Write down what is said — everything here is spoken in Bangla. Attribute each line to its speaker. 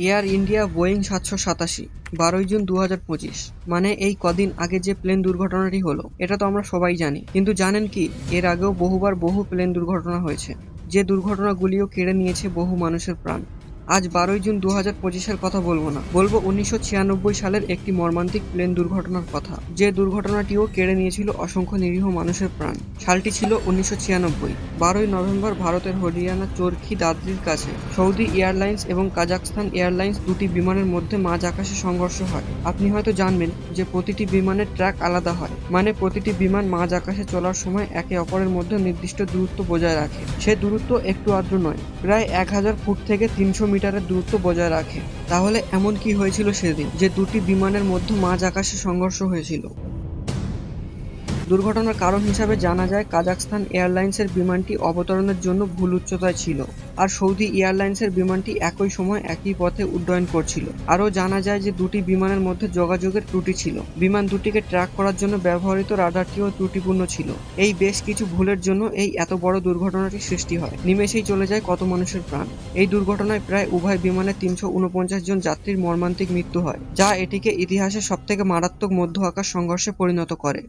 Speaker 1: Air India Boeing 787 12 June 2025। মানে এই কদিন আগে যে প্লেন দুর্ঘটনাটি হলো এটা তো আমরা সবাই জানি, কিন্তু জানেন কি এর আগেও বহুবার বহু প্লেন দুর্ঘটনা হয়েছে, যে দুর্ঘটনাগুলিও কেড়ে নিয়েছে বহু মানুষের প্রাণ। আজ 12 জুন 2025-এর কথা বলবো না, বলবো 1996 সালের একটি মর্মান্তিক প্লেন দুর্ঘটনার কথা, যে দুর্ঘটনাটিও কেড়ে নিয়েছিল অসংখ্য নিরীহ মানুষের প্রাণ। সালটি ছিল 1996। 12 নভেম্বর ভারতের হরিয়ানা চরখি দাদরির কাছে সৌদি এয়ারলাইন্স এবং কাজাখস্তান এয়ারলাইন্স দুটি বিমানের মধ্যে মাঝ আকাশে সংঘর্ষ হয়। আপনি হয়তো জানবেন যে প্রতিটি বিমানের ট্র্যাক আলাদা হয়, মানে প্রতিটি বিমান মাঝ আকাশে চলার সময় একে অপরের মধ্যে নির্দিষ্ট দূরত্ব বজায় রাখে। সে দূরত্ব একটু আদ্র নয়, প্রায় 1000 ফুট থেকে 300 মিটারের দূরত্ব বজায় রাখে। তাহলে এমন কি হয়েছিল সেদিন যে দুটি বিমানের মধ্যে মাঝ আকাশে সংঘর্ষ হয়েছিল? দুর্ঘটনার কারণ হিসাবে জানা যায় কাজাখস্তান এয়ারলাইন্সের বিমানটি অবতরণের জন্য ভুল উচ্চতায় ছিল, আর সৌদি এয়ারলাইন্সের বিমানটি একই সময় একই পথে উড্ডয়ন করছিল। আরও জানা যায় যে দুটি বিমানের মধ্যে যোগাযোগের ত্রুটি ছিল, বিমান দুটিকে ট্র্যাক করার জন্য ব্যবহৃত রাডারটিও ত্রুটিপূর্ণ ছিল। এই বেশ কিছু ভুলের জন্য এই এত বড় দুর্ঘটনাটি সৃষ্টি হয়, নিমেষেই চলে যায় কত মানুষের প্রাণ। এই দুর্ঘটনায় প্রায় উভয় বিমানে 349 জন যাত্রীর মর্মান্তিক মৃত্যু হয়, যা এটিকে ইতিহাসের সবথেকে মারাত্মক মধ্য আকাশ সংঘর্ষে পরিণত করে।